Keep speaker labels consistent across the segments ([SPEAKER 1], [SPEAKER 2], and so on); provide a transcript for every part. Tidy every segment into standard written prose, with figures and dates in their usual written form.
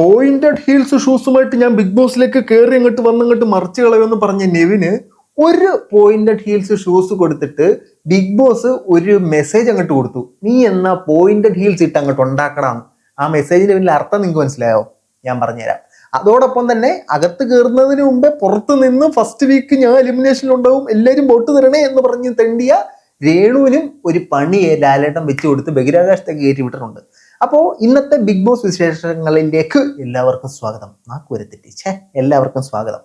[SPEAKER 1] Pointed heels ഷൂസുമായിട്ട് ഞാൻ big ബോസിലേക്ക് കയറി അങ്ങോട്ട് വന്നങ്ങോട്ട് മറിച്ച് കളയുമെന്ന് പറഞ്ഞ നെവിന് ഒരു പോയിന്റഡ് ഹീൽസ് ഷൂസ് കൊടുത്തിട്ട് ബിഗ് ബോസ് ഒരു മെസ്സേജ് അങ്ങോട്ട് കൊടുത്തു. നീ എന്നാ പോയിന്റഡ് ഹീൽസ് ഇട്ട് അങ്ങോട്ട് ഉണ്ടാക്കണം. ആ മെസ്സേജിന്റെ വലിയ അർത്ഥം നിങ്ങൾക്ക് മനസ്സിലായോ? ഞാൻ പറഞ്ഞുതരാം. അതോടൊപ്പം തന്നെ അകത്ത് കയറുന്നതിന് മുമ്പേ പുറത്ത് നിന്ന് ഫസ്റ്റ് വീക്ക് ഞാൻ എലിമിനേഷനിൽ ഉണ്ടാവും, എല്ലാവരും വോട്ട് തരണേ എന്ന് പറഞ്ഞ് തെണ്ടിയ രേണുവിനും ഒരു പണിയെ ലാലേട്ടൻ വെച്ച് കൊടുത്ത് ബഹിരാകാശത്തേക്ക് കയറ്റി വിട്ടിട്ടുണ്ട്. അപ്പോൾ ഇന്നത്തെ ബിഗ് ബോസ് വിശേഷങ്ങളിലേക്ക് എല്ലാവർക്കും സ്വാഗതം. നാക്കുവരെ തെറ്റിച്ചേ, എല്ലാവർക്കും സ്വാഗതം.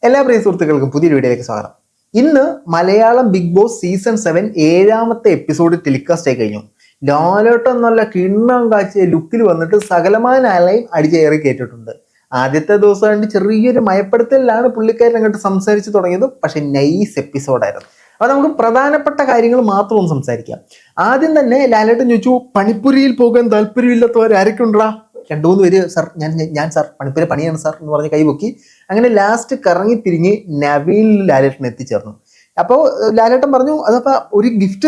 [SPEAKER 1] എല്ലാ പ്രിയ സുഹൃത്തുക്കൾക്കും പുതിയ വീഡിയോയിലേക്ക് സ്വാഗതം. ഇന്ന് മലയാളം ബിഗ് ബോസ് സീസൺ 7 7ാമത്തെ എപ്പിസോഡ് ടെലികാസ്റ്റ് ആയി കഴിഞ്ഞു. ലാലേട്ടൻ നല്ല കിണ്ണം കാച്ചിയ ലുക്കിൽ വന്നിട്ട് സകലമാനാലയും അടിച്ചേറി കേട്ടിട്ടുണ്ട്. ആദ്യത്തെ ദിവസം കണ്ട് ചെറിയൊരു മയപ്പെടുത്തലിലാണ് പുള്ളിക്കാരൻ അങ്ങോട്ട് സംസാരിച്ച് തുടങ്ങിയത്. പക്ഷെ നൈസ് എപ്പിസോഡായിരുന്നു. അപ്പോൾ നമുക്ക് പ്രധാനപ്പെട്ട കാര്യങ്ങൾ മാത്രം ഒന്ന് സംസാരിക്കാം. ആദ്യം തന്നെ ലാലേട്ടൻ ചോദിച്ചു, പണിപ്പുരിയിൽ പോകാൻ താല്പര്യമില്ലാത്തവർ ആരൊക്കെ ഉണ്ടാ? 2-3 പേര് സാർ ഞാൻ സാർ പണിപ്പുര പണിയാണ് സാർ എന്ന് പറഞ്ഞ് കൈപൊക്കി. അങ്ങനെ ലാസ്റ്റ് കറങ്ങി തിരിഞ്ഞ് നവീൻ ലാലേട്ടൻ എത്തിച്ചേർന്നു. അപ്പോൾ ലാലേട്ടൻ പറഞ്ഞു, അതപ്പോൾ ഒരു ഗിഫ്റ്റ്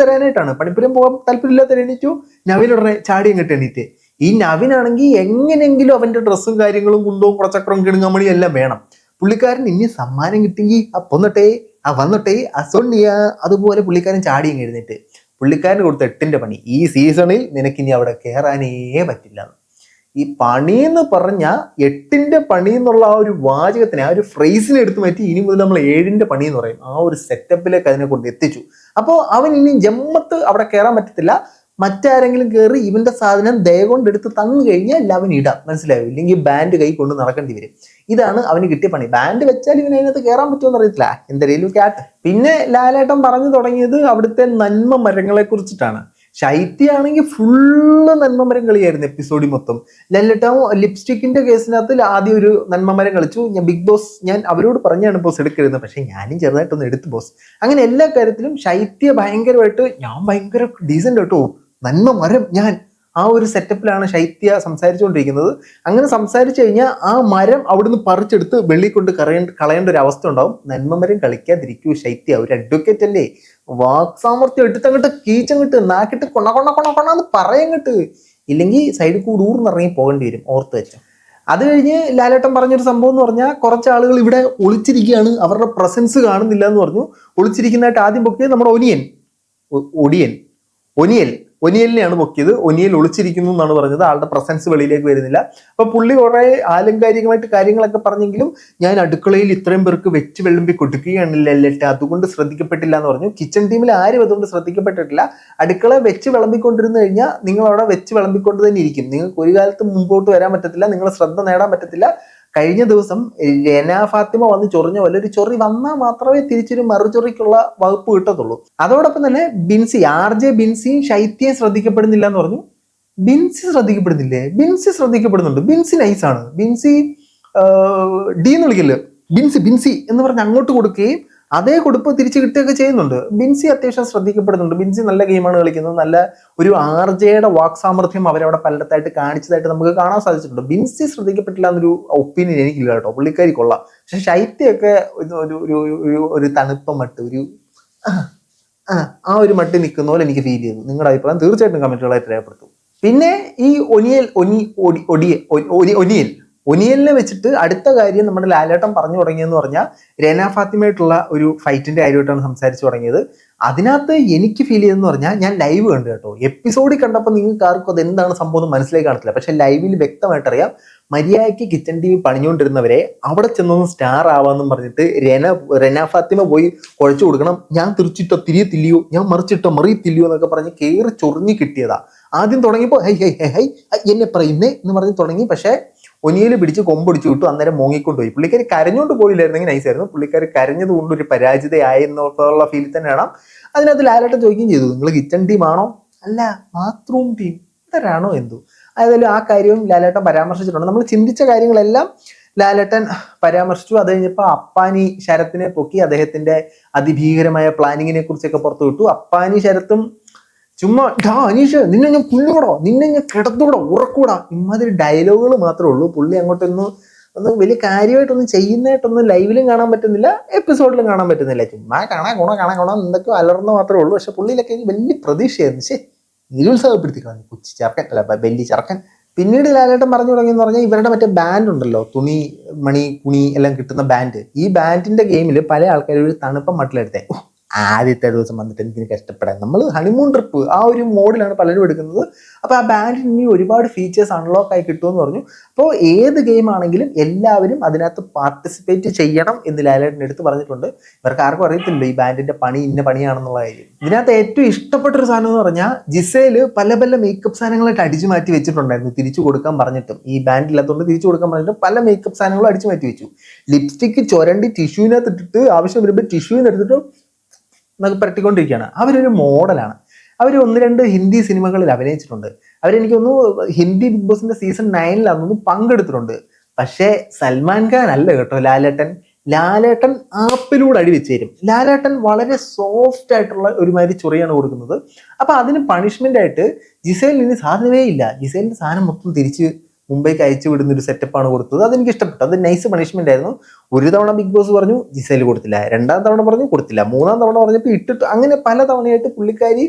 [SPEAKER 1] തരാനായിട്ടാണ്. പണിപ്പുരം പോകാൻ താല്പര്യമില്ലാത്ത എണീറ്റു. നവീൻ ഉടനെ ചാടി അങ്ങോട്ട് എണീറ്റ്. ഈ നവീനാണെങ്കിൽ എങ്ങനെയെങ്കിലും അവന്റെ ഡ്രസ്സും കാര്യങ്ങളും കുന്തവും കുടച്ചക്രവും കിണുങ്ങമണിയും എല്ലാം വേണം. പുള്ളിക്കാരൻ ഇനി സമ്മാനം കിട്ടിയെങ്കിൽ വന്നട്ടെ അസോണിയ. അതുപോലെ പുള്ളിക്കാരൻ ചാടി അങ്ങ് എഴുന്നേറ്റ്. പുള്ളിക്കാരന് കൊടുത്ത 8ന്റെ പണി, ഈ സീസണിൽ നിനക്കിനി അവിടെ കയറാനേ പറ്റില്ല. ഈ പണി എന്ന് പറഞ്ഞ 8ന്റെ പണി എന്നുള്ള ആ ഒരു വാചകത്തിനെ, ആ ഒരു ഫ്രേസിനെ എടുത്തു മാറ്റി ഇനി മുതൽ നമ്മൾ 7ന്റെ പണി എന്ന് പറയും. ആ ഒരു സെറ്റപ്പിലേക്ക് അതിനെ കൊണ്ട് എത്തിച്ചു. അപ്പോൾ അവൻ ഇനി ജമ്മത്ത് അവിടെ കയറാൻ പറ്റത്തില്ല. മറ്റാരെങ്കിലും കയറി ഇവന്റെ സാധനം ദയ കൊണ്ട് എടുത്ത് തന്നു കഴിഞ്ഞാൽ അവൻ ഇടാം, മനസ്സിലായോ? ഇല്ലെങ്കിൽ ബാൻഡ് കൈ കൊണ്ട് നടക്കേണ്ടി വരും. ഇതാണ് അവന് കിട്ടിയ പണി. ബാൻഡ് വെച്ചാൽ ഇവന് അതിനകത്ത് കയറാൻ പറ്റുമെന്ന് അറിയത്തില്ല, എന്തെങ്കിലും ക്യാറ്റ്. പിന്നെ ലാലേട്ടൻ പറഞ്ഞു തുടങ്ങിയത് അവിടുത്തെ നന്മ മരങ്ങളെ കുറിച്ചിട്ടാണ്. ശൈത്യാണെങ്കിൽ ഫുള്ള് നന്മമരം കളിയായിരുന്നു എപ്പിസോഡിൽ മൊത്തം. ലാലേട്ടൻ ലിപ്സ്റ്റിക്കിന്റെ കേസിനകത്ത് ആദ്യം ഒരു നന്മമരം കളിച്ചു. ഞാൻ അവരോട് പറഞ്ഞാണ് ബോസ് എടുക്കരുത്, പക്ഷെ ഞാനും ചെറുതായിട്ടൊന്ന് എടുത്തു ബോസ്. അങ്ങനെ എല്ലാ കാര്യത്തിലും ശൈത്യ ഭയങ്കരമായിട്ട് ഞാൻ ഭയങ്കര ഡീസന്റ് കേട്ടോ, നന്മ മരം ഞാൻ, ആ ഒരു സെറ്റപ്പിലാണ് ശൈത്യ സംസാരിച്ചുകൊണ്ടിരിക്കുന്നത്. അങ്ങനെ സംസാരിച്ചു കഴിഞ്ഞാൽ ആ മരം അവിടുന്ന് പറിച്ചെടുത്ത് വെള്ളി കൊണ്ട് കളയേണ്ട ഒരു അവസ്ഥ ഉണ്ടാവും. നന്മമരം കളിക്കാതിരിക്കൂ ശൈത്യ, ഒരു അഡ്വക്കേറ്റ് അല്ലേ, വാക് സാമർത്ഥ്യം എടുത്തങ്ങോട്ട് കീച്ചങ്ങോട്ട് നാക്കിട്ട് കൊണന്ന് പറയങ്ങോട്ട്, ഇല്ലെങ്കിൽ സൈഡിൽ കൂടി ഊർന്നിറങ്ങി പോകേണ്ടി വരും, ഓർത്ത് വെച്ച. അത് കഴിഞ്ഞ് ലാലേട്ടൻ പറഞ്ഞൊരു സംഭവം എന്ന് പറഞ്ഞാൽ, കുറച്ച് ആളുകൾ ഇവിടെ ഒളിച്ചിരിക്കുകയാണ്, അവരുടെ പ്രസൻസ് കാണുന്നില്ല എന്ന് പറഞ്ഞു. ഒളിച്ചിരിക്കുന്നതായിട്ട് ആദ്യം പൊക്കിയത് നമ്മുടെ ഒനിയലിനെയാണ് പൊക്കിയത്. ഒനിയൽ ഒളിച്ചിരിക്കുന്നു എന്നാണ് പറഞ്ഞത്, ആളുടെ പ്രസൻസ് വെളിയിലേക്ക് വരുന്നില്ല. അപ്പൊ പുള്ളി കുറെ ആലങ്കാരികമായിട്ട് കാര്യങ്ങളൊക്കെ പറഞ്ഞെങ്കിലും ഞാൻ അടുക്കളയിൽ ഇത്രയും പേർക്ക് വെച്ച് വിളമ്പി കൊടുക്കുകയാണില്ല, അതുകൊണ്ട് ശ്രദ്ധിക്കപ്പെട്ടില്ല എന്ന് പറഞ്ഞു. കിച്ചൺ ടീമിൽ ആരും അതുകൊണ്ട് ശ്രദ്ധിക്കപ്പെട്ടിട്ടില്ല. അടുക്കള വെച്ച് വിളമ്പിക്കൊണ്ടിരുന്നു കഴിഞ്ഞാൽ നിങ്ങൾ അവിടെ വെച്ച് വിളമ്പിക്കൊണ്ട് തന്നെ ഇരിക്കും. നിങ്ങൾക്ക് ഒരു കാലത്ത് മുമ്പോട്ട് വരാൻ പറ്റത്തില്ല, നിങ്ങളെ ശ്രദ്ധ നേടാൻ പറ്റത്തില്ല. കഴിഞ്ഞ ദിവസം രന ഫാത്തിമ വന്ന് ചൊറിഞ്ഞ പോലെ ഒരു ചൊറി വന്നാൽ മാത്രമേ തിരിച്ചൊരു മറുചൊറിക്കുള്ള വകുപ്പ് കിട്ടത്തുള്ളൂ. അതോടൊപ്പം തന്നെ RJ ബിൻസിയും ശൈത്യം ശ്രദ്ധിക്കപ്പെടുന്നില്ല എന്ന് പറഞ്ഞു. ബിൻസി ശ്രദ്ധിക്കപ്പെടുന്നില്ലേ? ബിൻസി ശ്രദ്ധിക്കപ്പെടുന്നുണ്ട്. ബിൻസി നൈസാണ്. ബിൻസി ഡി എന്ന് വിളിക്കില്ല, ബിൻസി എന്ന് പറഞ്ഞ് അങ്ങോട്ട് കൊടുക്കുകയും അതേ കൊടുപ്പ് തിരിച്ചു കിട്ടുകയൊക്കെ ചെയ്യുന്നുണ്ട്. ബിൻസി അത്യാവശ്യം ശ്രദ്ധിക്കപ്പെടുന്നുണ്ട്. ബിൻസി നല്ല ഗെയിമാണ് കളിക്കുന്നത്. നല്ല ഒരു RJയുടെ വാക് സാമർഥ്യം അവരവിടെ പലയിടത്തായിട്ട് കാണിച്ചതായിട്ട് നമുക്ക് കാണാൻ സാധിച്ചിട്ടുണ്ട്. ബിൻസി ശ്രദ്ധിക്കപ്പെട്ടില്ല എന്നൊരു ഒപ്പീനിയൻ എനിക്കില്ല കേട്ടോ, പുള്ളിക്കാരി കൊള്ളാം. പക്ഷെ ശൈത്യമൊക്കെ ഒരു തണുപ്പ മട്ട്, ഒരു ആ ഒരു മട്ടി നിൽക്കുന്ന പോലെ എനിക്ക് ഫീൽ ചെയ്തു. നിങ്ങളുടെ അഭിപ്രായം തീർച്ചയായിട്ടും കമന്റുകളായിട്ട് രേഖപ്പെടുത്തും. പിന്നെ ഈ ഒനിയലിനെ വെച്ചിട്ട് അടുത്ത കാര്യം നമ്മുടെ ലാലേട്ടൻ പറഞ്ഞു തുടങ്ങിയെന്ന് പറഞ്ഞാൽ രന ഫാത്തിമയായിട്ടുള്ള ഒരു ഫൈറ്റിന്റെ കാര്യമായിട്ടാണ് സംസാരിച്ചു തുടങ്ങിയത്. അതിനകത്ത് എനിക്ക് ഫീൽ ചെയ്തെന്ന് പറഞ്ഞാൽ, ഞാൻ ലൈവ് കണ്ടു കേട്ടോ. എപ്പിസോഡിൽ കണ്ടപ്പോൾ നിങ്ങൾക്ക് ആർക്കും അത് എന്താണ് സംഭവം മനസ്സിലേക്ക് കാണത്തില്ല, പക്ഷെ ലൈവിൽ വ്യക്തമായിട്ടറിയാം. മര്യാദയ്ക്ക് കിച്ചൺ ടി വി പണിഞ്ഞുകൊണ്ടിരുന്നവരെ അവിടെ ചെന്നൊന്ന് സ്റ്റാർ ആവാന്നും പറഞ്ഞിട്ട് രന ഫാത്തിമ പോയി കുഴച്ചു കൊടുക്കണം. ഞാൻ തിരിച്ചിട്ടോ തിരിയത്തില്ലയോ, ഞാൻ മറിച്ചിട്ടോ മറിയത്തില്ലയോ എന്നൊക്കെ പറഞ്ഞ് കയറി ചൊറിഞ്ഞ് കിട്ടിയതാ. ആദ്യം തുടങ്ങിയപ്പോൾ ഹൈ എന്നെ പറയുന്നേ എന്ന് പറഞ്ഞ് തുടങ്ങി. പക്ഷെ ഒനിയൽ പിടിച്ച് കൊമ്പൊടിച്ചു വിട്ടു, അന്നേരം മോങ്ങിക്കൊണ്ടുപോയി. പുള്ളിക്കാരി കരഞ്ഞോണ്ട് പോയില്ലായിരുന്നെങ്കിൽ നൈസായിരുന്നു. പുള്ളിക്കാരി കരഞ്ഞത് കൊണ്ട് ഒരു പരാജിതയായെന്നുള്ള ഫീൽ തന്നെയാണ്. അതിനകത്ത് ലാലേട്ടൻ ചോദിക്കുകയും ചെയ്തു, നിങ്ങൾ കിച്ചൺ ടീം ആണോ? അല്ല, ബാത്റൂം ടീം ഇതരാണോ എന്തോ. അതായത് ആ കാര്യവും ലാലേട്ടൻ പരാമർശിച്ചിട്ടുണ്ട്. നമ്മൾ ചിന്തിച്ച കാര്യങ്ങളെല്ലാം ലാലേട്ടൻ പരാമർശിച്ചു. അത് കഴിഞ്ഞപ്പോൾ അപ്പാനി ശരത്തിനെ പൊക്കി അദ്ദേഹത്തിന്റെ അതിഭീകരമായ പ്ലാനിങ്ങിനെ കുറിച്ചൊക്കെ പുറത്തു വിട്ടു. അപ്പാനി ശരത്തും ചുമ്മാ അനീഷ് നിന്നെ ഞാൻ പുല്ലുകൂടോ, നിന്നെ ഞാൻ കിടത്തുകൂടോ, ഉറക്കൂടാ, ഇമാതിരി ഡയലോഗുകൾ മാത്രമേ ഉള്ളൂ. പുള്ളി അങ്ങോട്ടൊന്ന് ഒന്നും വലിയ കാര്യമായിട്ടൊന്നും ചെയ്യുന്നതായിട്ടൊന്നും ലൈവിലും കാണാൻ പറ്റുന്നില്ല, എപ്പിസോഡിലും കാണാൻ പറ്റുന്നില്ല. ചുമ്മാ കാണാൻ എന്തൊക്കെയോ അലർന്ന് മാത്രമേ ഉള്ളൂ. പക്ഷെ പുള്ളിയിലൊക്കെ എനിക്ക് വലിയ പ്രതീക്ഷയായിരുന്നു. പക്ഷേ നിരുത്സാഹപ്പെടുത്തി കളഞ്ഞു കൊച്ചി ചെറുക്കൻ, അല്ല ബെല്ലി ചെറുക്കൻ. പിന്നീട് ലാലേട്ടൻ പറഞ്ഞു തുടങ്ങിയെന്ന് പറഞ്ഞാൽ ഇവരുടെ മറ്റേ ബാൻഡ് ഉണ്ടല്ലോ, തുണി മണി കുണി എല്ലാം കിട്ടുന്ന ബാൻഡ്, ഈ ബാൻഡിന്റെ ഗെയിമിൽ പല ആൾക്കാരും ഒരു തണുപ്പം മട്ടിലെടുത്തേ. ആദ്യത്തെ ദിവസം വന്നിട്ട് എന്തിനു കഷ്ടപ്പെടാൻ, നമ്മൾ ഹണിമൂൺ ട്രിപ്പ് ആ ഒരു മോഡിലാണ് പലരും എടുക്കുന്നത്. അപ്പോൾ ആ ബാൻഡിന് ഇനി ഒരുപാട് ഫീച്ചേഴ്സ് അൺലോക്ക് ആയി കിട്ടുമെന്ന് പറഞ്ഞു. അപ്പോൾ ഏത് ഗെയിം ആണെങ്കിലും എല്ലാവരും അതിനകത്ത് പാർട്ടിസിപ്പേറ്റ് ചെയ്യണം എന്ന് ലാലേട്ടൻ എടുത്ത് പറഞ്ഞിട്ടുണ്ട്. ഇവർക്ക് ആർക്കും അറിയത്തില്ല ഈ ബാൻഡിന്റെ പണി ഇന്ന പണിയാണെന്നുള്ള കാര്യം. ഇതിനകത്ത് ഏറ്റവും ഇഷ്ടപ്പെട്ടൊരു സാധനം എന്ന് പറഞ്ഞാൽ ജിസേല് പല പല മേക്കപ്പ് സാധനങ്ങളായിട്ട് അടിച്ചു മാറ്റി വെച്ചിട്ടുണ്ടായിരുന്നു, തിരിച്ചു കൊടുക്കാൻ പറഞ്ഞിട്ടും. ഈ ബാൻഡ് ഇല്ലാത്തതുകൊണ്ട് തിരിച്ചു കൊടുക്കാൻ പറഞ്ഞിട്ട് പല മേക്കപ്പ് സാധനങ്ങളും അടിച്ചു മാറ്റി വെച്ചു. ലിപ്സ്റ്റിക്ക് ചുരണ്ടി ടിഷ്യൂവിനകത്ത് ഇട്ടിട്ട് ആവശ്യം വരുമ്പോൾ ടിഷ്യൂവിന് എടുത്തിട്ട് എന്നൊക്കെ പരട്ടിക്കൊണ്ടിരിക്കുകയാണ്. അവരൊരു മോഡലാണ്. അവർ 1-2 ഹിന്ദി സിനിമകളിൽ അഭിനയിച്ചിട്ടുണ്ട്. അവരെനിക്കൊന്നു ഹിന്ദി ബിഗ് ബോസിന്റെ സീസൺ 9 പങ്കെടുത്തിട്ടുണ്ട്. പക്ഷേ സൽമാൻ ഖാൻ അല്ല കേട്ടോ ലാലേട്ടൻ. ലാലേട്ടൻ ആപ്പിലൂടെ അടി വെച്ച് തരും. ലാലേട്ടൻ വളരെ സോഫ്റ്റ് ആയിട്ടുള്ള ഒരുമാതിരി ചൊറിയാണ് കൊടുക്കുന്നത്. അപ്പൊ അതിന് പണിഷ്മെന്റ് ആയിട്ട് ജിസേലിന് ഇനി സാധനമേ ഇല്ല. ജിസേലിന്റെ സാധനം മൊത്തം തിരിച്ച് മുംബൈക്ക് അയച്ചു വിടുന്ന ഒരു സെറ്റപ്പാണ് കൊടുത്തത്. അതെനിക്ക് ഇഷ്ടപ്പെട്ടു. അത് നൈസ് പണിഷ്മെന്റ് ആയിരുന്നു. ഒരു തവണ ബിഗ് ബോസ് പറഞ്ഞു ജിസേൽ കൊടുത്തില്ല, 2ാം തവണ പറഞ്ഞു കൊടുത്തില്ല, 3ാം തവണ പറഞ്ഞപ്പോൾ ഇട്ടിട്ട്, അങ്ങനെ പല തവണയായിട്ട് പുള്ളിക്കാരി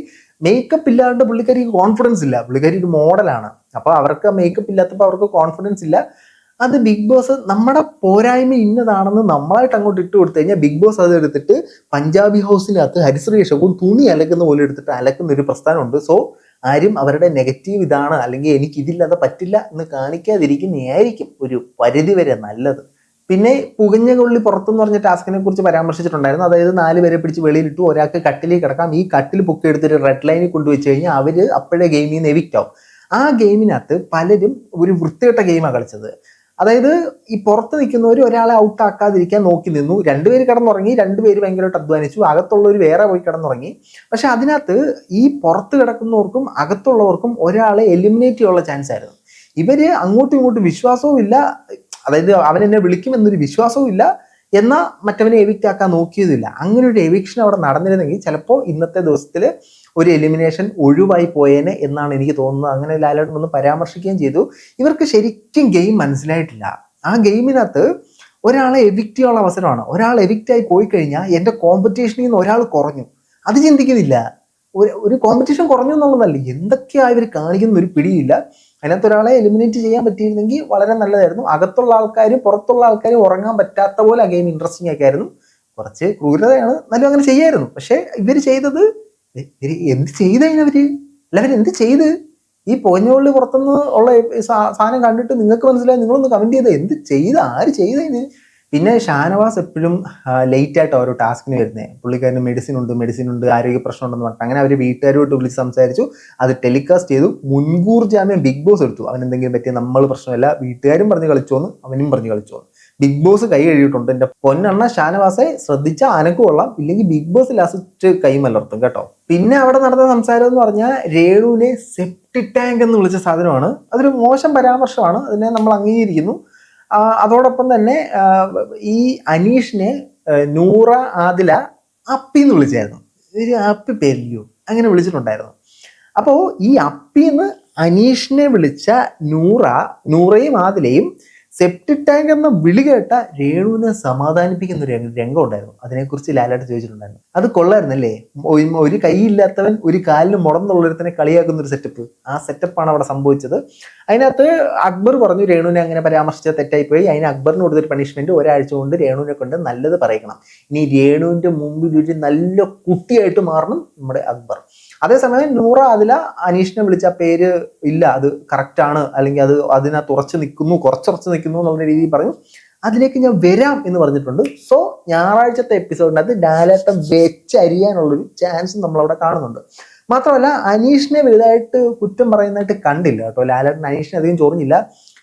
[SPEAKER 1] മേക്കപ്പ് ഇല്ലാണ്ട് പുള്ളിക്കാരിക്ക് കോൺഫിഡൻസ് ഇല്ല. പുള്ളിക്കാരി ഒരു മോഡലാണ്. അപ്പൊ അവർക്ക് മേക്കപ്പ് ഇല്ലാത്തപ്പോൾ അവർക്ക് കോൺഫിഡൻസ് ഇല്ല. അത് ബിഗ് ബോസ് നമ്മുടെ പോരായ്മ ഇന്നതാണെന്ന് നമ്മളായിട്ട് അങ്ങോട്ട് ഇട്ട് കൊടുത്തു കഴിഞ്ഞാൽ ബിഗ് ബോസ് അത് എടുത്തിട്ട് പഞ്ചാബി ഹൗസിനകത്ത് ഹരിശ്രീ അശോകും തുണി അലക്കുന്ന പോലെ എടുത്തിട്ട് അലക്കുന്ന ഒരു പ്രസ്ഥാനമുണ്ട്. സോ ആരും അവരുടെ നെഗറ്റീവ് ഇതാണ് അല്ലെങ്കിൽ എനിക്ക് ഇതില്ലാതെ പറ്റില്ല എന്ന് കാണിക്കാതിരിക്കുന്നതായിരിക്കും ഒരു പരിധി വരെ നല്ലത്. പിന്നെ പുകഞ്ഞ കൊള്ളി പുറത്തെന്ന് പറഞ്ഞ ടാസ്കിനെ കുറിച്ച് പരാമർശിച്ചിട്ടുണ്ടായിരുന്നു. അതായത് 4 പേരെ പിടിച്ച് വെളിയിലിട്ടു, ഒരാൾക്ക് കട്ടിലേക്ക് കിടക്കാം. ഈ കട്ടിൽ പൊക്കിയെടുത്തൊരു റെഡ് ലൈനിൽ കൊണ്ടുവച്ച് കഴിഞ്ഞാൽ അവര് അപ്പോഴേ ഗെയിമിൽ നിന്ന് എവിക്റ്റ് ആവും. ആ ഗെയിമിനകത്ത് പലരും ഒരു വൃത്തികെട്ട ഗെയിമാണ് കളിച്ചത്. അതായത് ഈ പുറത്ത് നിൽക്കുന്നവർ ഒരാളെ ഔട്ട് ആക്കാതിരിക്കാൻ നോക്കി നിന്നു. 2 പേര് കിടന്നുറങ്ങി, 2 പേര് ഭയങ്കരമായിട്ട് അധ്വാനിച്ചു, അകത്തുള്ളവർ വേറെ പോയി കിടന്നുറങ്ങി. പക്ഷെ അതിനകത്ത് ഈ പുറത്ത് കിടക്കുന്നവർക്കും അകത്തുള്ളവർക്കും ഒരാളെ എലിമിനേറ്റ് ചെയ്യാനുള്ള ചാൻസ് ആയിരുന്നു. ഇവര് അങ്ങോട്ടും ഇങ്ങോട്ടും വിശ്വാസവും ഇല്ല, അതായത് അവൻ എന്നെ വിളിക്കുമെന്നൊരു വിശ്വാസവും ഇല്ല, എന്നാൽ മറ്റവനെ എവിക്റ്റ് ആക്കാൻ നോക്കിയതില്ല. അങ്ങനെ ഒരു എവിക്ഷൻ അവിടെ നടന്നിരുന്നെങ്കിൽ ചിലപ്പോൾ ഇന്നത്തെ ദിവസത്തിൽ ഒരു എലിമിനേഷൻ ഒഴിവായി പോയേനെ എന്നാണ് എനിക്ക് തോന്നുന്നത്. അങ്ങനെ ലാലേട്ടൻ ഒന്ന് പരാമർശിക്കുകയും ചെയ്തു. ഇവർക്ക് ശരിക്കും ഗെയിം മനസ്സിലായിട്ടില്ല. ആ ഗെയിമിനകത്ത് ഒരാളെ എവിക്റ്റ് ചെയ്യാനുള്ള അവസരമാണ്. ഒരാൾ എവിക്റ്റ് ആയി പോയി കഴിഞ്ഞാൽ എൻ്റെ കോമ്പറ്റീഷനിൽ നിന്ന് ഒരാൾ കുറഞ്ഞു, അത് ചിന്തിക്കുന്നില്ല. ഒരു കോമ്പറ്റീഷൻ കുറഞ്ഞു എന്നുള്ളതല്ല, എന്തൊക്കെയാ ഇവർ കാണിക്കുന്ന ഒരു പിടിയില്ല. അതിനകത്ത് ഒരാളെ എലിമിനേറ്റ് ചെയ്യാൻ പറ്റിയിരുന്നെങ്കിൽ വളരെ നല്ലതായിരുന്നു. അകത്തുള്ള ആൾക്കാരും പുറത്തുള്ള ആൾക്കാരും ഉറങ്ങാൻ പറ്റാത്ത പോലെ ആ ഗെയിം ഇൻട്രസ്റ്റിംഗ് ഒക്കെ ആയിരുന്നു. കുറച്ച് ക്രൂരതയാണ്, എന്നാലും അങ്ങനെ ചെയ്യായിരുന്നു. പക്ഷെ ഇവര് ചെയ്തത്, എന്ത് ചെയ്തവര് അവരെന്ത് ചെയ്ത്? ഈ പോഞ്ഞുള്ളി പുറത്തുനിന്ന് ഉള്ള സാധനം കണ്ടിട്ട് നിങ്ങൾക്ക് മനസ്സിലായി, നിങ്ങളൊന്ന് കമന്റ് ചെയ്ത എന്ത് ചെയ്ത, ആര് ചെയ്തതിന്? പിന്നെ ഷാനവാസ് എപ്പോഴും ലേറ്റ് ആയിട്ട് ഓരോ ടാസ്കിന് വരുന്നത്. പുള്ളിക്കാരന് മെഡിസിൻ ഉണ്ട്, ആരോഗ്യ പ്രശ്നം ഉണ്ടെന്ന് പറഞ്ഞിട്ട് അങ്ങനെ അവർ വീട്ടുകാരുമായിട്ട് വിളിച്ച് സംസാരിച്ചു, അത് ടെലികാസ്റ്റ് ചെയ്തു. മുൻകൂർ ജാമ്യം ബിഗ് ബോസ് എടുത്തു. അവൻ എന്തെങ്കിലും പറ്റിയ നമ്മൾ പ്രശ്നമല്ല, വീട്ടുകാരും പറഞ്ഞ് കളിച്ചോന്ന് അവനും പറഞ്ഞ് കളിച്ചോന്ന്. ബിഗ് ബോസ് കൈ കഴിയിട്ടുണ്ട്. എൻ്റെ പൊന്നെണ്ണ ഷാനവാസെ ശ്രദ്ധിച്ച അനക്ക് കൊള്ളാം, ഇല്ലെങ്കിൽ ബിഗ് ബോസ് ലാസ്റ്റ് കൈ മലർത്തും കേട്ടോ. പിന്നെ അവിടെ നടന്ന സംസാരം എന്ന് പറഞ്ഞാൽ രേണുവിനെ സെപ്റ്റിക് ടാങ്ക് എന്ന് വിളിച്ച സാധനമാണ്. അതൊരു മോശം പരാമർശമാണ്, അതിനെ നമ്മൾ അംഗീകരിക്കുന്നു. അതോടൊപ്പം തന്നെ ഈ അനീഷിനെ നൂറ ആദില അപ്പി എന്ന് വിളിച്ചായിരുന്നു. ഒരു അപ്പി പേരില്ലയോ അങ്ങനെ വിളിച്ചിട്ടുണ്ടായിരുന്നു. അപ്പോൾ ഈ അപ്പിന്ന് അനീഷിനെ വിളിച്ച നൂറയും ആദിലയും സെപ്റ്റിക് ടാങ്ക് എന്ന വിളി കേട്ട രേണുവിനെ സമാധാനിപ്പിക്കുന്ന ഒരു രംഗം ഉണ്ടായിരുന്നു. അതിനെക്കുറിച്ച് ലാലേട്ടൻ ചോദിച്ചിട്ടുണ്ടായിരുന്നു. അത് കൊള്ളായിരുന്നല്ലേ? ഒരു കൈയില്ലാത്തവൻ ഒരു കാലിന് മുടന്നുള്ളൊരുത്തനെ കളിയാക്കുന്ന ഒരു സെറ്റപ്പ്, ആ സെറ്റപ്പാണ് അവിടെ സംഭവിച്ചത്. അതിനകത്ത് അക്ബർ പറഞ്ഞു രേണുവിനെ അങ്ങനെ പരാമർശിച്ച തെറ്റായിപ്പോയി, അതിന് അക്ബറിന് കൊടുത്തൊരു പണിഷ്മെന്റ് 1 ആഴ്ച കൊണ്ട് രേണുവിനെ കൊണ്ട് നല്ലത് പറയിക്കണം. ഇനി രേണുവിന്റെ മുമ്പിൽ ഒരു നല്ല കുട്ടിയായിട്ട് മാറണം നമ്മുടെ അക്ബർ. അതേസമയം നൂറ ആദില അനീഷിനെ വിളിച്ച പേര് ഇല്ല, അത് കറക്റ്റ് ആണ്, അല്ലെങ്കിൽ അതിനകത്ത് കുറച്ചുറച്ച് നിൽക്കുന്നു എന്നുള്ള രീതിയിൽ പറഞ്ഞു. അതിലേക്ക് ഞാൻ വരാം എന്ന് പറഞ്ഞിട്ടുണ്ട്. സോ ഞായറാഴ്ചത്തെ എപ്പിസോഡിനകത്ത് ലാലേട്ടൻ വെച്ചരിയാനുള്ളൊരു ചാൻസ് നമ്മളവിടെ കാണുന്നുണ്ട്. മാത്രമല്ല അനീഷിനെ വലുതായിട്ട് കുറ്റം പറയുന്നതായിട്ട് കണ്ടില്ല കേട്ടോ. ലാലേട്ടൻ അനീഷിനെ അധികം ചൊറിഞ്ഞില്ല.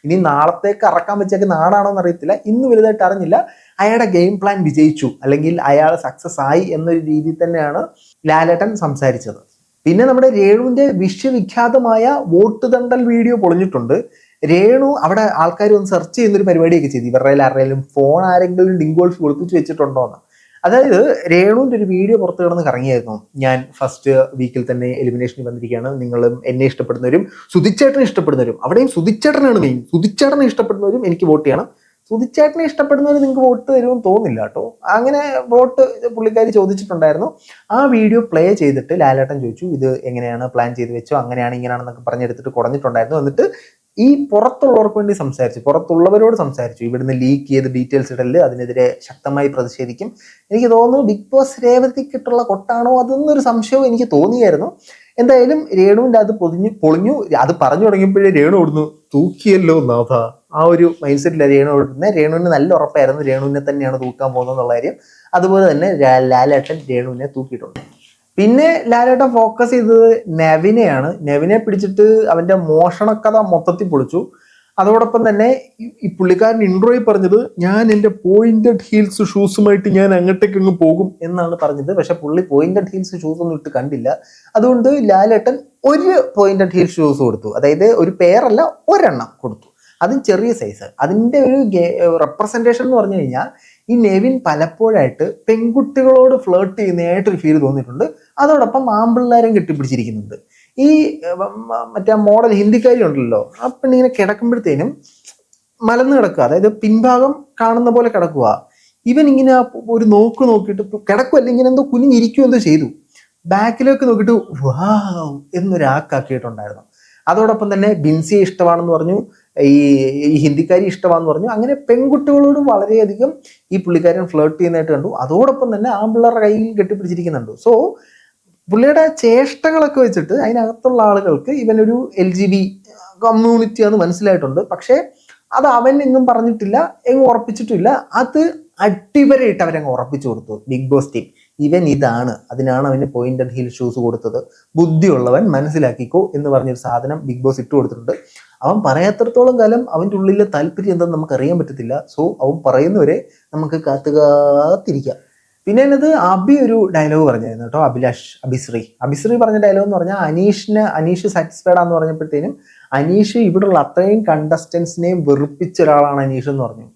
[SPEAKER 1] ഇനി നാളത്തേക്ക് ഇറക്കാൻ വെച്ചേക്ക് നാടാണോ എന്ന് അറിയത്തില്ല, ഇന്ന് വലുതായിട്ട് അറിഞ്ഞില്ല. അയാളുടെ ഗെയിം പ്ലാൻ വിജയിച്ചു, അല്ലെങ്കിൽ അയാൾ സക്സസ് ആയി എന്നൊരു രീതിയിൽ തന്നെയാണ് ലാലേട്ടൻ സംസാരിച്ചത്. പിന്നെ നമ്മുടെ രേണുവിന്റെ വിശ്വവിഖ്യാതമായ വോട്ട് തണ്ടൽ വീഡിയോ പൊളിഞ്ഞിട്ടുണ്ട്. രേണു അവിടെ ആൾക്കാർ ഒന്ന് സെർച്ച് ചെയ്യുന്നൊരു പരിപാടിയൊക്കെ ചെയ്തു, ഇവരുടെ ആരുടെയും ഫോൺ ആരെങ്കിലും ഡിങ്കോൾഫ് ഒളിപ്പിച്ച് വെച്ചിട്ടുണ്ടോ എന്ന്. അതായത് രേണുവിന്റെ ഒരു വീഡിയോ പുറത്ത് കിടന്ന് കറങ്ങിയായിരുന്നു. ഞാൻ ഫസ്റ്റ് വീക്കിൽ തന്നെ എലിമിനേഷനിൽ വന്നിരിക്കുകയാണ്, നിങ്ങളും എന്നെ ഇഷ്ടപ്പെടുന്നവരും സുധിച്ചേട്ടനെ ഇഷ്ടപ്പെടുന്നവരും, അവിടെയും സുധിച്ചേട്ടനാണ് മെയിൻ, സുധിച്ചേട്ടനെ ഇഷ്ടപ്പെടുന്നവരും എനിക്ക് വോട്ട് ചെയ്യണം. സുധിച്ചേട്ടനെ ഇഷ്ടപ്പെടുന്നവർ നിങ്ങൾക്ക് വോട്ട് തരുമെന്ന് തോന്നില്ല കേട്ടോ. അങ്ങനെ വോട്ട് പുള്ളിക്കാരി ചോദിച്ചിട്ടുണ്ടായിരുന്നു. ആ വീഡിയോ പ്ലേ ചെയ്തിട്ട് ലാലേട്ടൻ ചോദിച്ചു ഇത് എങ്ങനെയാണ് പ്ലാൻ ചെയ്ത് വെച്ചോ, അങ്ങനെയാണ് ഇങ്ങനെയാണെന്നൊക്കെ പറഞ്ഞെടുത്തിട്ട് കുറഞ്ഞിട്ടുണ്ടായിരുന്നു. എന്നിട്ട് ഈ പുറത്തുള്ളവർക്ക് വേണ്ടി സംസാരിച്ചു, പുറത്തുള്ളവരോട് സംസാരിച്ചു. ഇവിടുന്ന് ലീക്ക് ചെയ്ത് ഡീറ്റെയിൽസ് ഇടല്, അതിനെതിരെ ശക്തമായി പ്രതിഷേധിക്കും. എനിക്ക് തോന്നുന്നു ബിഗ് ബോസ് രേവതിക്കിട്ടുള്ള കൊട്ടാണോ അതൊന്നൊരു സംശയവും എനിക്ക് തോന്നിയായിരുന്നു. എന്തായാലും രേണുവിൻ്റെ അത് പൊളിഞ്ഞു. അത് പറഞ്ഞു തുടങ്ങിയപ്പോഴേ രേണു ഓടുന്നു, തൂക്കിയല്ലോ നാഥ. ആ ഒരു മൈൻഡ് സെറ്റിലാണ് രേണു ഓടുന്നത്. രേണുവിന് നല്ല ഉറപ്പായിരുന്നു രേണുവിനെ തന്നെയാണ് തൂക്കാൻ പോകുന്നത് എന്നുള്ള കാര്യം. അതുപോലെ തന്നെ ലാലേട്ടൻ രേണുവിനെ തൂക്കിയിട്ടുണ്ട്. പിന്നെ ലാലേട്ടൻ ഫോക്കസ് ചെയ്തത് നെവിനെയാണ്. നെവിനെ പിടിച്ചിട്ട് അവന്റെ മോഷണക്കഥ മൊത്തത്തിൽ പൊളിച്ചു. അതോടൊപ്പം തന്നെ ഈ പുള്ളിക്കാരൻ ഇൻട്രോയിൽ പറഞ്ഞത് ഞാൻ എൻ്റെ പോയിന്റഡ് ഹീൽസ് ഷൂസുമായിട്ട് ഞാൻ അങ്ങോട്ടേക്ക് അങ്ങ് പോകും എന്നാണ് പറഞ്ഞത്. പക്ഷെ പുള്ളി പോയിന്റഡ് ഹീൽസ് ഷൂസ് ഒന്നും ഇട്ട് കണ്ടില്ല. അതുകൊണ്ട് ലാലേട്ടൻ ഒരു പോയിന്റഡ് ഹീൽ ഷൂസ് കൊടുത്തു. അതായത് ഒരു പെയറല്ല, ഒരെണ്ണം കൊടുത്തു. അതും ചെറിയ സൈസ്. അതിൻ്റെ ഒരു റെപ്രസെൻറ്റേഷൻ എന്ന് പറഞ്ഞു കഴിഞ്ഞാൽ ഈ നെവിൻ പലപ്പോഴായിട്ട് പെൺകുട്ടികളോട് ഫ്ലേർട്ട് ചെയ്യുന്നതായിട്ടൊരു ഫീൽ തോന്നിയിട്ടുണ്ട്. അതോടൊപ്പം ആമ്പിള്ളേരും കെട്ടിപ്പിടിച്ചിരിക്കുന്നുണ്ട്. ഈ മറ്റേ മോഡൽ ഹിന്ദിക്കാരി ഉണ്ടല്ലോ, ആ പെണ്ണിങ്ങനെ കിടക്കുമ്പോഴത്തേനും മലന്ന് കിടക്കുക, അതായത് പിൻഭാഗം കാണുന്ന പോലെ കിടക്കുക. ഇവൻ ഇങ്ങനെ ഒരു നോക്കിയിട്ട് കിടക്കുമല്ല, ഇങ്ങനെ എന്തോ കുനിഞ്ഞിരിക്കും എന്തോ ചെയ്തു. ബാക്കിലേക്ക് നോക്കിയിട്ട് വാവ് എന്നൊരാക്കാക്കിയിട്ടുണ്ടായിരുന്നു. അതോടൊപ്പം തന്നെ ബിൻസിയെ ഇഷ്ടമാണെന്ന് പറഞ്ഞു, ഈ ഹിന്ദിക്കാരി ഇഷ്ടമാണെന്ന് പറഞ്ഞു. അങ്ങനെ പെൺകുട്ടികളോട് വളരെയധികം ഈ പുള്ളിക്കാരൻ ഫ്ലേർട്ട് ചെയ്യുന്നതായിട്ട് കണ്ടു. അതോടൊപ്പം തന്നെ ആമ്പിള്ളേരുടെ കയ്യിൽ കെട്ടിപ്പിടിച്ചിരിക്കുന്നുണ്ട്. സോ പുള്ളിയുടെ ചേഷ്ടകളൊക്കെ വെച്ചിട്ട് അതിനകത്തുള്ള ആളുകൾക്ക് ഇവനൊരു LGB കമ്മ്യൂണിറ്റിയാന്ന് മനസ്സിലായിട്ടുണ്ട്. പക്ഷേ അത് അവൻ എങ്ങും പറഞ്ഞിട്ടില്ല, എങ്ങും ഉറപ്പിച്ചിട്ടില്ല. അത് അടിവരയിട്ട് അവരങ്ങ് ഉറപ്പിച്ചു കൊടുത്തു ബിഗ് ബോസ് ടീം. ഇവൻ ഇതാണ്, അതിനാണ് അവന് പോയിന്റഡ് ഹീൽ ഷൂസ് കൊടുത്തത്. ബുദ്ധിയുള്ളവൻ മനസ്സിലാക്കിക്കോ എന്ന് പറഞ്ഞൊരു സാധനം ബിഗ് ബോസ് ഇട്ട് കൊടുത്തിട്ടുണ്ട്. അവൻ പറയാത്രത്തോളം കാലം അവൻ്റെ ഉള്ളിലെ താല്പര്യം എന്താണെന്ന് നമുക്ക് അറിയാൻ പറ്റത്തില്ല. സോ അവൻ പറയുന്നവരെ നമുക്ക് കാത്തിരിക്കാം. പിന്നെ എന്നത് അബി ഒരു ഡയലോഗ് പറഞ്ഞായിരുന്നു കേട്ടോ. അഭിശ്രീ പറഞ്ഞ ഡയലോഗ് എന്ന് പറഞ്ഞാൽ അനീഷ് സാറ്റിസ്ഫൈഡ് ആണെന്ന് പറഞ്ഞപ്പോഴത്തേനും അനീഷ് ഇവിടെയുള്ള അത്രയും കണ്ടസ്റ്റൻസിനെയും വെറുപ്പിച്ച ഒരാളാണ് അനീഷ് എന്ന് പറഞ്ഞു.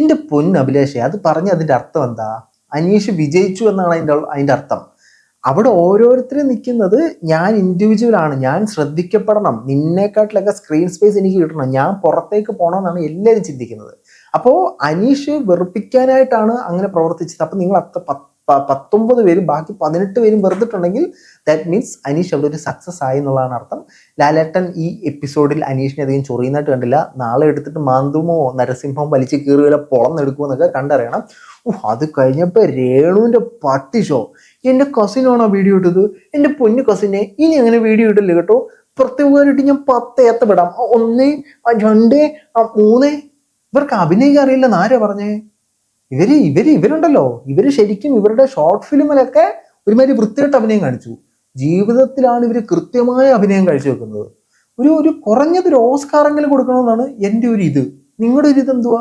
[SPEAKER 1] എൻ്റെ പൊന്ന് അഭിലാഷേ, അത് പറഞ്ഞ അതിൻ്റെ അർത്ഥം എന്താ? അനീഷ് വിജയിച്ചു എന്നാണ് അതിൻ്റെ അർത്ഥം. അവിടെ ഓരോരുത്തരും നിൽക്കുന്നത് ഞാൻ ഇൻഡിവിജ്വൽ ആണ്, ഞാൻ ശ്രദ്ധിക്കപ്പെടണം, നിന്നെക്കാട്ടിലൊക്കെ സ്ക്രീൻ സ്പേസ് എനിക്ക് കിട്ടണം, ഞാൻ പുറത്തേക്ക് പോകണമെന്നാണ് എല്ലാവരും ചിന്തിക്കുന്നത്. അപ്പോൾ അനീഷ് വെറുപ്പിക്കാനായിട്ടാണ് അങ്ങനെ പ്രവർത്തിച്ചത്. അപ്പം നിങ്ങൾ 19 പേരും ബാക്കി 18 പേരും വെറുതിട്ടുണ്ടെങ്കിൽ ദാറ്റ് മീൻസ് അനീഷ് അവിടെ ഒരു സക്സസ് ആയി എന്നുള്ളതാണ് അർത്ഥം. ലാലേട്ടൻ ഈ എപ്പിസോഡിൽ അനീഷിനെ അധികം ചൊറിയുന്നതായിട്ട് കണ്ടില്ല. നാളെ എടുത്തിട്ട് മാന്തുമോ നരസിംഹം വലിച്ചു കീറുകയോ പൊളന്നെടുക്കുമോ എന്നൊക്കെ കണ്ടറിയണം. അത് കഴിഞ്ഞപ്പോൾ രേണുവിൻ്റെ പട്ടി ഷോ. എൻ്റെ കസിനാണോ വീഡിയോ ഇട്ടത്? എൻ്റെ പൊന്നു കസിനെ, ഇനി അങ്ങനെ വീഡിയോ ഇട്ടില്ല കേട്ടോ. പ്രത്യേകമായിട്ട് ഞാൻ 10 ഏത്തപ്പെടാം. 1, 2, 3. ഇവർക്ക് അഭിനയിക്കാൻ അറിയില്ലെന്ന് ആരാ പറഞ്ഞേ? ഇവരുണ്ടല്ലോ, ഇവര് ശരിക്കും ഇവരുടെ ഷോർട്ട് ഫിലിമിലൊക്കെ ഒരുമാതിരി വൃത്തികെട്ട അഭിനയം കാണിച്ചു. ജീവിതത്തിലാണ് ഇവർ കൃത്യമായ അഭിനയം കാഴ്ച വെക്കുന്നത്. ഒരു കുറഞ്ഞത് ഒരു ഓസ്കാറെങ്കിലും കൊടുക്കണമെന്നാണ് എൻ്റെ ഒരു ഇത്. നിങ്ങളുടെ ഒരു ഇത് എന്തുവാ?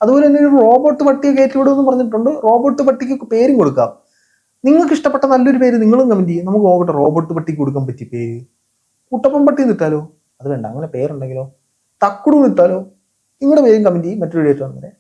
[SPEAKER 1] അതുപോലെ തന്നെ ഒരു റോബോട്ട് പട്ടിയെ കയറ്റിവിടുമെന്ന് പറഞ്ഞിട്ടുണ്ട്. റോബോട്ട് പട്ടിക്ക് പേരും കൊടുക്കാം. നിങ്ങൾക്ക് ഇഷ്ടപ്പെട്ട നല്ലൊരു പേര് നിങ്ങളും കമന്റ് ചെയ്യും. നമുക്ക് നോക്കട്ടെ റോബോട്ട് പട്ടിക്ക് കൊടുക്കാൻ പറ്റിയ പേര്. കുട്ടപ്പൻ പട്ടി നിട്ടാലോ? അത് വേണ്ട, അങ്ങനെ പേരുണ്ടെങ്കിലോ? തക്കുടു നിട്ടാലോ? നിങ്ങളുടെ പേരും കമന്റ് ചെയ്യും. മറ്റൊരു വീഡിയോ ആയിട്ട് വന്നേ.